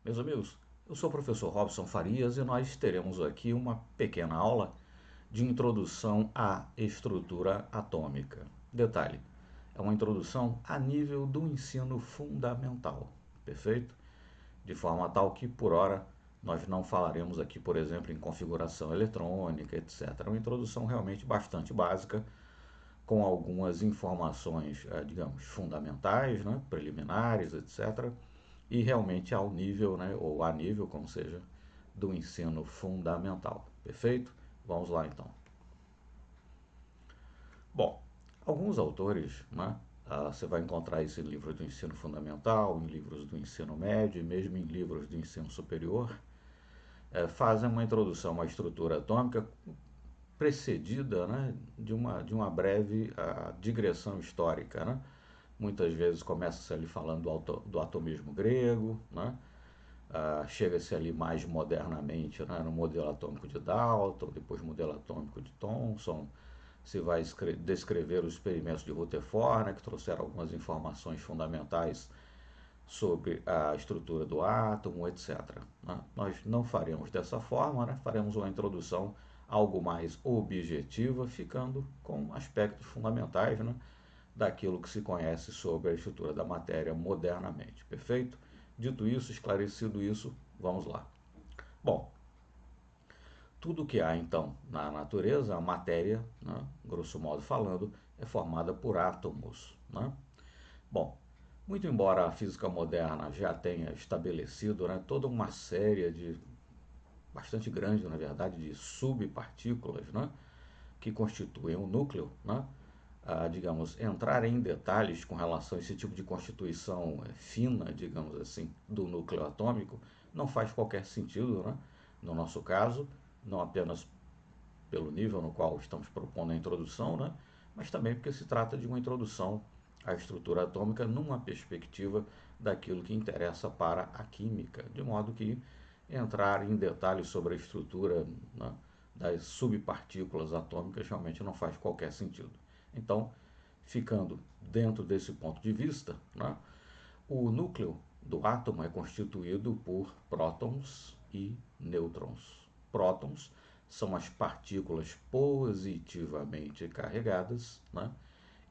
Meus amigos, eu sou o professor Robson Farias e nós teremos aqui uma pequena aula de introdução à estrutura atômica. Detalhe, é uma introdução a nível do ensino fundamental, perfeito? De forma tal que, por hora, nós não falaremos aqui, por exemplo, em configuração eletrônica, etc. É uma introdução realmente bastante básica, com algumas informações, digamos, fundamentais, né, preliminares, etc., e realmente ao nível, né, ou a nível, como seja, do ensino fundamental. Perfeito? Vamos lá então. Bom, alguns autores, né, você vai encontrar isso em livros do ensino fundamental, em livros do ensino médio e mesmo em livros do ensino superior, fazem uma introdução à estrutura atômica precedida, né, de uma breve digressão histórica. Né? Muitas vezes começa-se ali falando do atomismo grego, né? Chega-se ali mais modernamente, né, no modelo atômico de Dalton, depois modelo atômico de Thomson, se vai descrever os experimentos de Rutherford, né, que trouxeram algumas informações fundamentais sobre a estrutura do átomo, etc. Né? Nós não faremos dessa forma, né? Faremos uma introdução algo mais objetiva, ficando com aspectos fundamentais, né, daquilo que se conhece sobre a estrutura da matéria modernamente. Perfeito? Dito isso, esclarecido isso, vamos lá. Bom, tudo que há então na natureza, a matéria, né, grosso modo falando, é formada por átomos. Né? Bom, muito embora a física moderna já tenha estabelecido, né, toda uma série de, bastante grande na verdade, de subpartículas, né, que constituem o núcleo, né, digamos, entrar em detalhes com relação a esse tipo de constituição fina, digamos assim, do núcleo atômico, não faz qualquer sentido, né, no nosso caso, não apenas pelo nível no qual estamos propondo a introdução, né, mas também porque se trata de uma introdução à estrutura atômica numa perspectiva daquilo que interessa para a química, de modo que entrar em detalhes sobre a estrutura, né, das subpartículas atômicas realmente não faz qualquer sentido. Então, ficando dentro desse ponto de vista, né, o núcleo do átomo é constituído por prótons e nêutrons. Prótons são as partículas positivamente carregadas, né,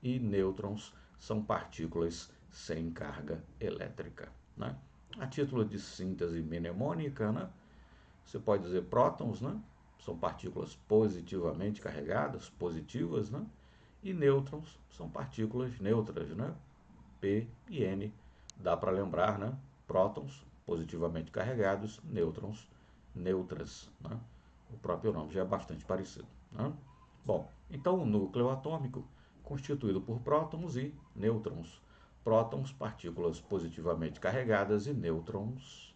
e nêutrons são partículas sem carga elétrica. Né? A título de síntese mnemônica, né, você pode dizer prótons, né, são partículas positivamente carregadas, positivas, né, e nêutrons são partículas neutras, né, P e N. Dá para lembrar, né? Prótons positivamente carregados, nêutrons neutras. Né? O próprio nome já é bastante parecido. Né? Bom, então o núcleo atômico, constituído por prótons e nêutrons. Prótons, partículas positivamente carregadas, e nêutrons,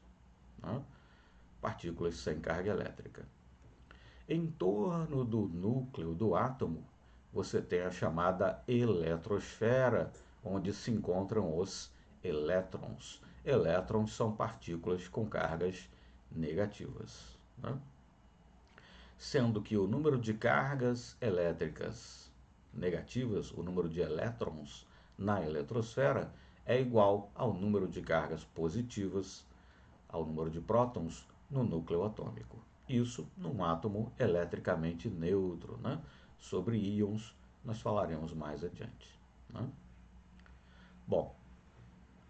né, partículas sem carga elétrica. Em torno do núcleo do átomo, você tem a chamada eletrosfera, onde se encontram os elétrons. Elétrons são partículas com cargas negativas. Né? Sendo que o número de cargas elétricas negativas, o número de elétrons na eletrosfera, é igual ao número de cargas positivas, ao número de prótons no núcleo atômico. Isso num átomo eletricamente neutro. Né? Sobre íons nós falaremos mais adiante. Né? Bom,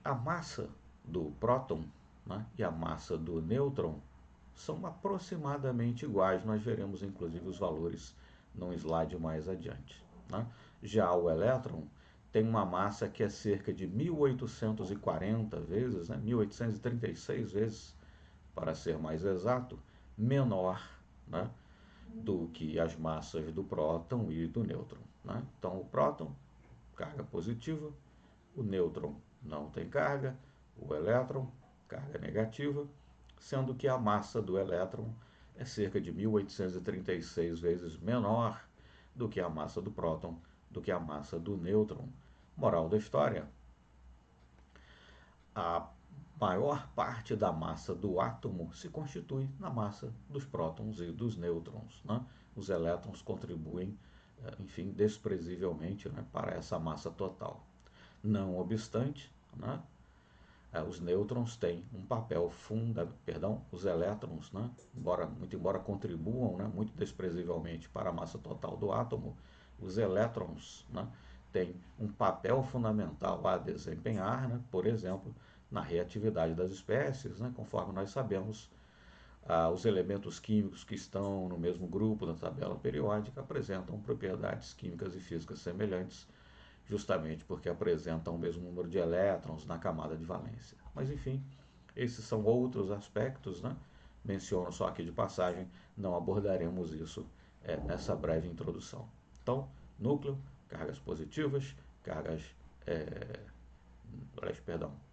a massa do próton, né, e a massa do nêutron são aproximadamente iguais. Nós veremos inclusive os valores num slide mais adiante. Né? Já o elétron tem uma massa que é cerca de 1840 vezes, né, 1836 vezes, para ser mais exato, menor, né, do que as massas do próton e do nêutron. Né? Então, o próton, carga positiva, o nêutron não tem carga, o elétron, carga negativa, sendo que a massa do elétron é cerca de 1836 vezes menor do que a massa do próton, do que a massa do nêutron. Moral da história: a maior parte da massa do átomo se constitui na massa dos prótons e dos nêutrons. Né? Os elétrons contribuem, enfim, desprezivelmente, né, para essa massa total. Não obstante, né, os nêutrons têm um papel os elétrons, né, muito embora contribuam, né, muito desprezivelmente para a massa total do átomo, os elétrons, né, têm um papel fundamental a desempenhar, né, por exemplo, na reatividade das espécies, né, conforme nós sabemos, os elementos químicos que estão no mesmo grupo da tabela periódica apresentam propriedades químicas e físicas semelhantes, justamente porque apresentam o mesmo número de elétrons na camada de valência. Mas, enfim, esses são outros aspectos, né? Menciono só aqui de passagem, não abordaremos isso nessa breve introdução. Então, núcleo, cargas positivas,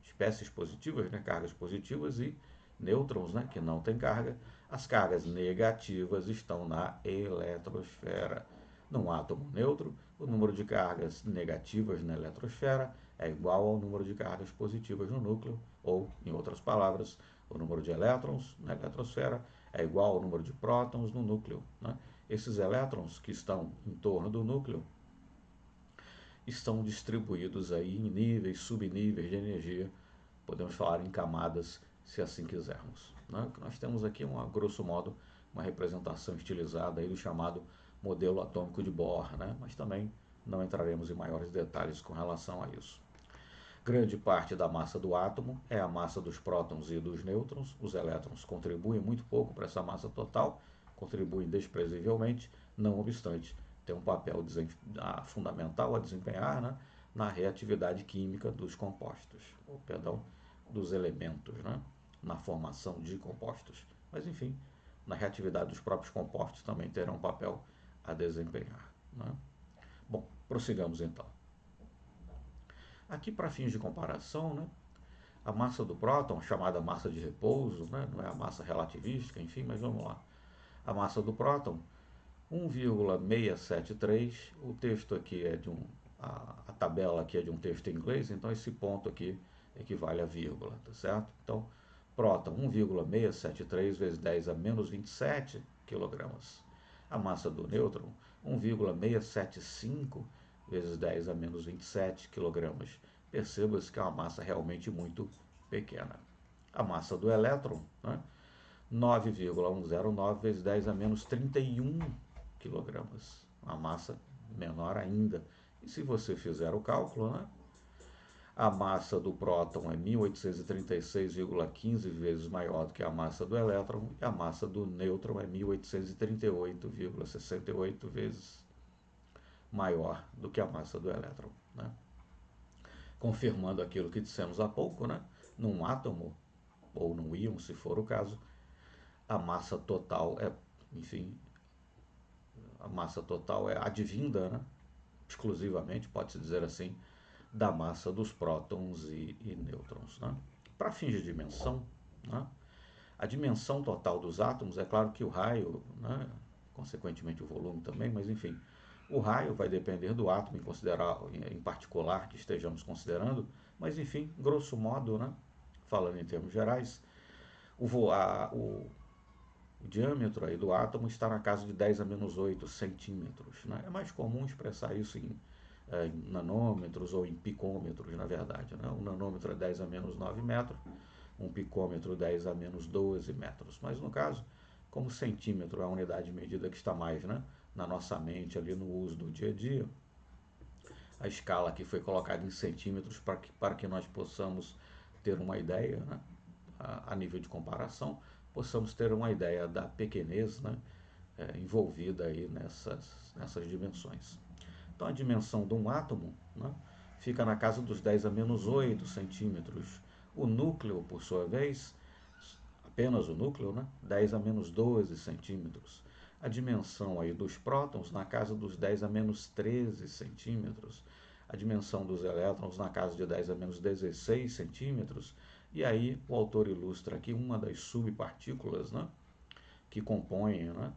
espécies positivas, né? Cargas positivas e nêutrons, né? Que não têm carga. As cargas negativas estão na eletrosfera. Num átomo neutro, o número de cargas negativas na eletrosfera é igual ao número de cargas positivas no núcleo, ou, em outras palavras, o número de elétrons na eletrosfera é igual ao número de prótons no núcleo. Né? Esses elétrons que estão em torno do núcleo estão distribuídos aí em níveis, subníveis de energia, podemos falar em camadas, se assim quisermos. Né? Nós temos aqui, grosso modo, uma representação estilizada aí do chamado modelo atômico de Bohr, né? Mas também não entraremos em maiores detalhes com relação a isso. Grande parte da massa do átomo é a massa dos prótons e dos nêutrons. Os elétrons contribuem muito pouco para essa massa total, contribuem desprezivelmente, não obstante, tem um papel fundamental a desempenhar, né, na reatividade química dos compostos, dos elementos, né, na formação de compostos. Mas, enfim, na reatividade dos próprios compostos também terão um papel a desempenhar. Né? Bom, prossigamos então. Aqui, para fins de comparação, né, a massa do próton, chamada massa de repouso, né, não é a massa relativística, enfim, mas vamos lá. A massa do próton, 1,673. O texto aqui é a tabela aqui é de um texto em inglês, então esse ponto aqui equivale a vírgula, tá certo? Então, próton, 1,673 vezes 10 a menos 27 quilogramas. A massa do nêutron, 1,675 vezes 10 a menos 27 kg. Perceba-se que é uma massa realmente muito pequena. A massa do elétron, né, 9,109 vezes 10 a menos 31 kg. Uma massa menor ainda. E se você fizer o cálculo, né, a massa do próton é 1836,15 vezes maior do que a massa do elétron e a massa do nêutron é 1838,68 vezes maior do que a massa do elétron. Né? Confirmando aquilo que dissemos há pouco, né? Num átomo, ou num íon, se for o caso, a massa total é advinda, né? Exclusivamente, pode-se dizer assim, da massa dos prótons e nêutrons. Né? Para fins de dimensão, né? A dimensão total dos átomos, é claro que o raio, né? Consequentemente o volume também, mas enfim, o raio vai depender do átomo em particular que estejamos considerando, mas enfim, grosso modo, né? Falando em termos gerais, o diâmetro aí do átomo está na casa de 10 a menos 8 centímetros. Né? É mais comum expressar isso em nanômetros ou em picômetros, na verdade. Né? Um nanômetro é 10 a menos 9 metros, um picômetro 10 a menos 12 metros. Mas no caso, como centímetro é a unidade de medida que está mais, né, na nossa mente, ali no uso do dia a dia, a escala aqui foi colocada em centímetros para que nós possamos ter uma ideia, né, a nível de comparação, possamos ter uma ideia da pequenez, né, envolvida aí nessas dimensões. Então, a dimensão de um átomo, né, fica na casa dos 10 a menos 8 centímetros. O núcleo, por sua vez, apenas o núcleo, né, 10 a menos 12 centímetros. A dimensão aí dos prótons na casa dos 10 a menos 13 centímetros. A dimensão dos elétrons na casa de 10 a menos 16 centímetros. E aí o autor ilustra aqui uma das subpartículas, né, que compõem, né,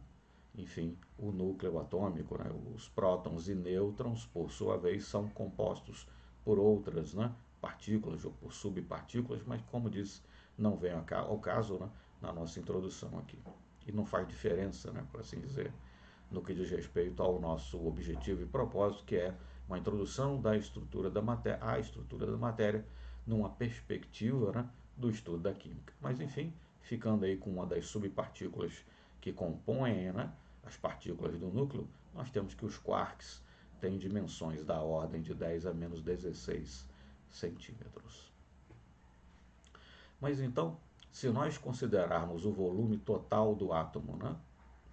enfim, o núcleo atômico. Né? Os prótons e nêutrons, por sua vez, são compostos por outras, né, partículas ou por subpartículas, mas como disse, não vem ao caso, né, na nossa introdução aqui. E não faz diferença, né, por assim dizer, no que diz respeito ao nosso objetivo e propósito, que é uma introdução da estrutura da matéria, numa perspectiva, né, do estudo da química. Mas, enfim, ficando aí com uma das subpartículas que compõem, né, as partículas do núcleo, nós temos que os quarks têm dimensões da ordem de 10 a menos 16 centímetros. Mas então, se nós considerarmos o volume total do átomo, né,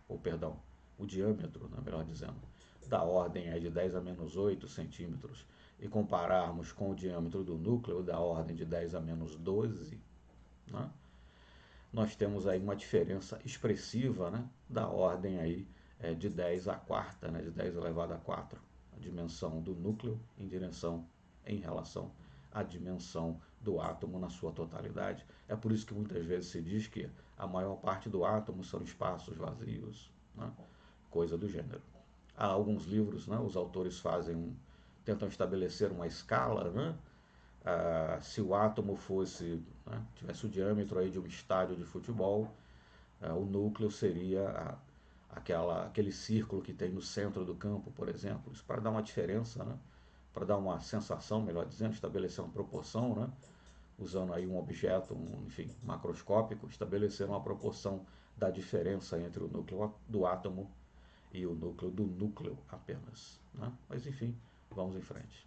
ou perdão, o diâmetro, né, melhor dizendo, da ordem é de 10 a menos 8 centímetros, e compararmos com o diâmetro do núcleo da ordem de 10 a menos 12, né, nós temos aí uma diferença expressiva, né, da ordem aí, de 10 a quarta, né, de 10 elevado a 4, a dimensão do núcleo em relação à dimensão do átomo na sua totalidade. É por isso que muitas vezes se diz que a maior parte do átomo são espaços vazios, né, coisa do gênero. Há alguns livros, né, os autores tentam estabelecer uma escala, né, se o átomo fosse, né, tivesse o diâmetro aí de um estádio de futebol, o núcleo seria aquele círculo que tem no centro do campo, por exemplo. Isso para dar uma diferença, né, para dar uma sensação, melhor dizendo, estabelecer uma proporção, né, usando aí um objeto, enfim, macroscópico, estabelecer uma proporção da diferença entre o núcleo do átomo e o núcleo do núcleo apenas, né? Mas enfim, vamos em frente.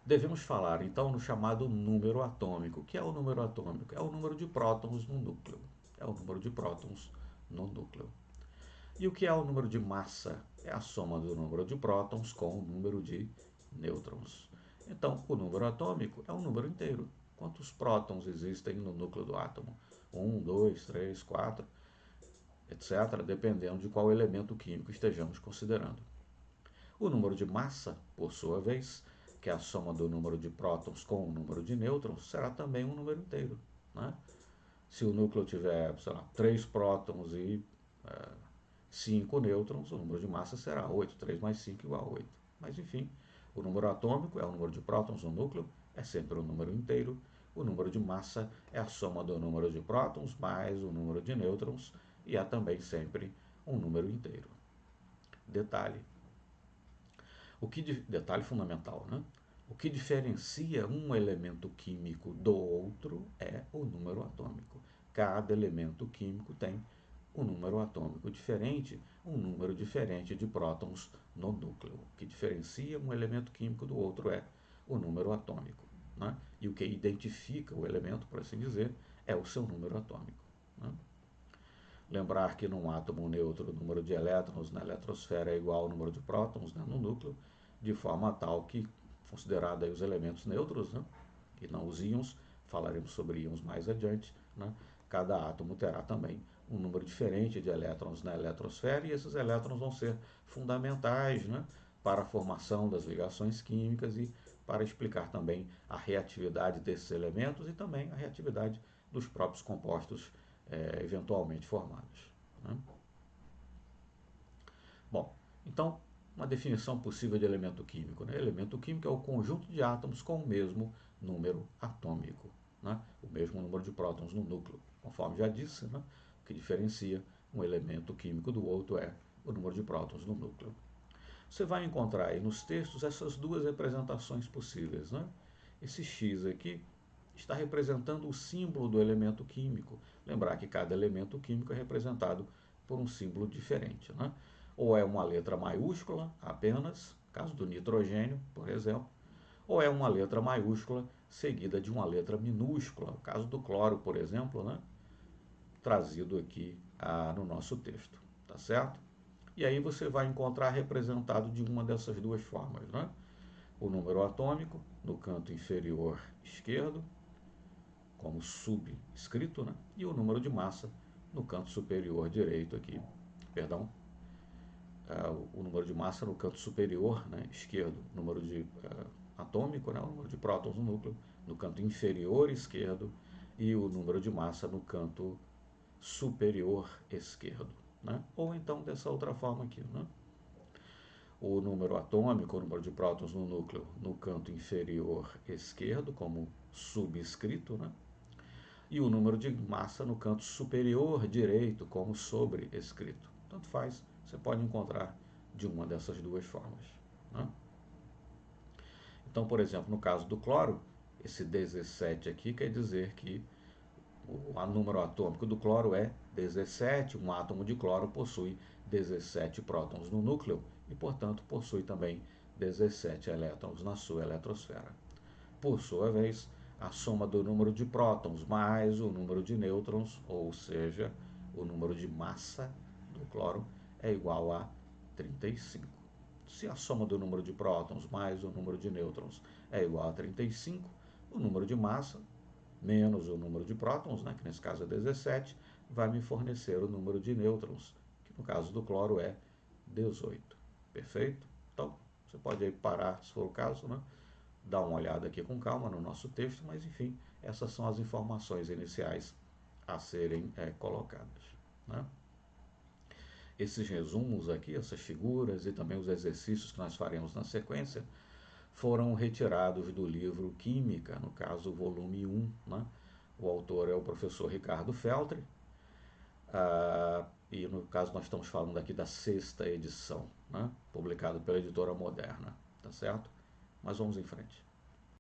Devemos falar então no chamado número atômico. O que é o número atômico? É o número de prótons no núcleo. É o número de prótons no núcleo. E o que é o número de massa? É a soma do número de prótons com o número de nêutrons. Então, o número atômico é um número inteiro. Quantos prótons existem no núcleo do átomo? 1, 2, 3, 4, etc., dependendo de qual elemento químico estejamos considerando. O número de massa, por sua vez, que é a soma do número de prótons com o número de nêutrons, será também um número inteiro, né? Se o núcleo tiver, sei lá, 3 prótons e 5 nêutrons, o número de massa será 8. 3 mais 5 igual a 8. Mas, enfim, o número atômico é o número de prótons no núcleo, é sempre um número inteiro. O número de massa é a soma do número de prótons mais o número de nêutrons, e é também sempre um número inteiro. Detalhe. Detalhe fundamental, né? O que diferencia um elemento químico do outro é o número atômico. Cada elemento químico tem um número atômico diferente, um número diferente de prótons no núcleo. O que diferencia um elemento químico do outro é o número atômico, né? E o que identifica o elemento, por assim dizer, é o seu número atômico, né? Lembrar que num átomo neutro o número de elétrons na eletrosfera é igual ao número de prótons, né, no núcleo, de forma tal que, considerado aí os elementos neutros, né, e não os íons, falaremos sobre íons mais adiante, né, cada átomo terá também um número diferente de elétrons na eletrosfera, e esses elétrons vão ser fundamentais, né, para a formação das ligações químicas e para explicar também a reatividade desses elementos e também a reatividade dos próprios compostos eventualmente formados, né? Bom, então, uma definição possível de elemento químico, né? Elemento químico é o conjunto de átomos com o mesmo número atômico, né? O mesmo número de prótons no núcleo. Conforme já disse, né? O que diferencia um elemento químico do outro é o número de prótons no núcleo. Você vai encontrar aí nos textos essas duas representações possíveis, né? Esse X aqui está representando o símbolo do elemento químico. Lembrar que cada elemento químico é representado por um símbolo diferente, né? Ou é uma letra maiúscula apenas, caso do nitrogênio, por exemplo, ou é uma letra maiúscula seguida de uma letra minúscula, caso do cloro, por exemplo, né? Trazido aqui no nosso texto, tá certo? E aí você vai encontrar representado de uma dessas duas formas, né? O número atômico no canto inferior esquerdo, como subscrito, né? E o número de massa no canto superior direito aqui, perdão, o número de massa no canto superior, né, esquerdo, número de atômico, né, o número de prótons no núcleo, no canto inferior esquerdo, e o número de massa no canto superior esquerdo, né? Ou então dessa outra forma aqui, né? O número atômico, o número de prótons no núcleo, no canto inferior esquerdo, como subscrito, né? E o número de massa no canto superior direito, como sobrescrito. Tanto faz, você pode encontrar de uma dessas duas formas, né? Então, por exemplo, no caso do cloro, esse 17 aqui quer dizer que o número atômico do cloro é 17, um átomo de cloro possui 17 prótons no núcleo e, portanto, possui também 17 elétrons na sua eletrosfera. Por sua vez, a soma do número de prótons mais o número de nêutrons, ou seja, o número de massa do cloro, é igual a 35. Se a soma do número de prótons mais o número de nêutrons é igual a 35, o número de massa menos o número de prótons, né, que nesse caso é 17, vai me fornecer o número de nêutrons, que no caso do cloro é 18. Perfeito? Então, você pode aí parar, se for o caso, né, dar uma olhada aqui com calma no nosso texto, mas enfim, essas são as informações iniciais a serem colocadas. Né? Esses resumos aqui, essas figuras e também os exercícios que nós faremos na sequência, foram retirados do livro Química, no caso, o volume 1. Né? O autor é o professor Ricardo Feltri, e no caso nós estamos falando aqui da 6ª edição, né? Publicado pela Editora Moderna, tá certo? Mas vamos em frente.